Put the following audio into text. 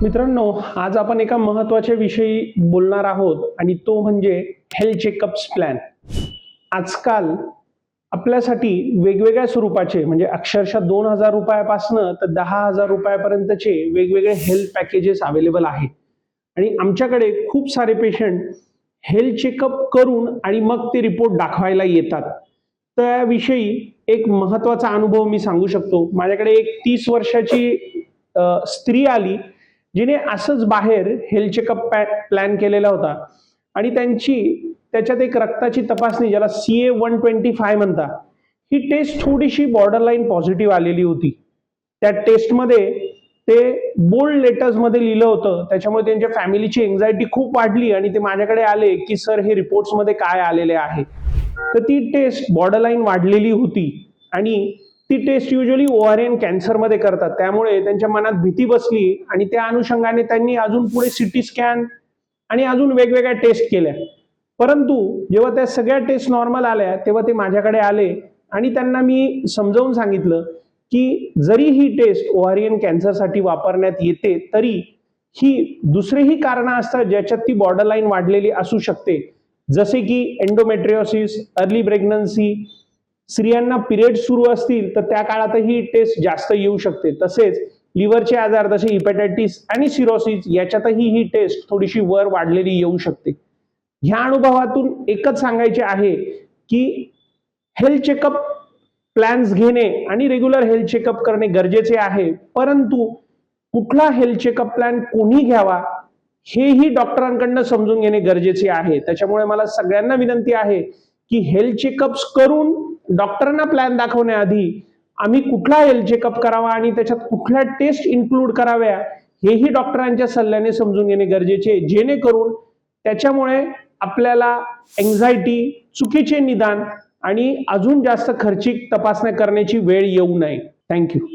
मित्रांनो, आज आपण एका महत्त्वाच्या विषयी बोलणार आहोत आणि तो म्हणजे हेल्थ चेकअप्स प्लॅन. आजकाल आपल्यासाठी वेगवेगळ्या स्वरूपाचे म्हणजे अक्षरशः 2,000 रुपयापासनं तर 10,000 रुपयापर्यंतचे वेगवेगळे हेल्थ पॅकेजेस अवेलेबल आहेत आणि आमच्याकडे खूप सारे पेशंट हेल्थ चेकअप करून आणि मग ते रिपोर्ट दाखवायला येतात. त्याविषयी एक महत्त्वाचा अनुभव मी सांगू शकतो. माझ्याकडे एक 30 वर्षाची स्त्री आली, जिने असंच बाहेर हेल्थ चेकअप प्लॅन केलेला होता आणि त्याच्यात एक रक्ताची तपासणी ज्याला CA-125 म्हणतात, ही टेस्ट थोडीशी बॉर्डरलाईन पॉझिटिव्ह आलेली होती. त्या टेस्टमध्ये ते बोल्ड लेटर्समध्ये लिहिलं होतं, त्याच्यामुळे त्यांच्या फॅमिलीची एन्झायटी खूप वाढली आणि ते माझ्याकडे आले की सर हे रिपोर्ट्समध्ये काय आलेले आहे. तर ती टेस्ट बॉर्डरलाईन वाढलेली होती आणि ती टेस्ट युजली ओव्हारियन कॅन्सरमध्ये करतात, त्यामुळे त्यांच्या मनात भीती बसली आणि त्या अनुषंगाने त्यांनी अजून पुढे सिटी स्कॅन आणि अजून वेगवेगळ्या टेस्ट केल्या. परंतु जेव्हा त्या सगळ्या टेस्ट नॉर्मल आल्या तेव्हा ते माझ्याकडे आले आणि त्यांना मी समजावून सांगितलं की जरी ही टेस्ट ओव्हारियन कॅन्सरसाठी वापरण्यात येते तरी ही दुसरेही कारणं असतात ज्याच्यात ती बॉर्डरलाईन वाढलेली असू शकते, जसे की एंडोमेट्रियोसिस, अर्ली प्रेग्नन्सी, स्त्रियांना पिरियड सुरू असतील तर त्या काळातही टेस्ट जास्त येऊ शकते. तसेच लिव्हरचे आजार जसे हिपॅटायटिस आणि सिरोसिस याच्यातही ही टेस्ट थोडीशी वर वाढलेली येऊ शकते. ह्या अनुभवातून एकच सांगायचे आहे की हेल्थ चेकअप प्लॅन्स घेणे आणि रेग्युलर हेल्थ चेकअप करणे गरजेचे आहे, परंतु कुठला हेल्थ चेकअप प्लॅन कोणी घ्यावा हेही डॉक्टरांकडून समजून घेणे गरजेचे आहे. त्याच्यामुळे मला सगळ्यांना विनंती आहे की हेल्थ चेकअप्स करून डॉक्टरांना प्लॅन दाखवण्याआधी आम्ही कुठला हेल्थ चेकअप करावा आणि त्याच्यात कुठल्या टेस्ट इन्क्लूड कराव्या हेही डॉक्टरांच्या सल्ल्याने समजून घेणे गरजेचे आहे, जेणेकरून त्याच्यामुळे आपल्याला एन्झायटी, चुकीचे निदान आणि अजून जास्त खर्चिक तपासण्या करण्याची वेळ येऊ नये. थँक्यू.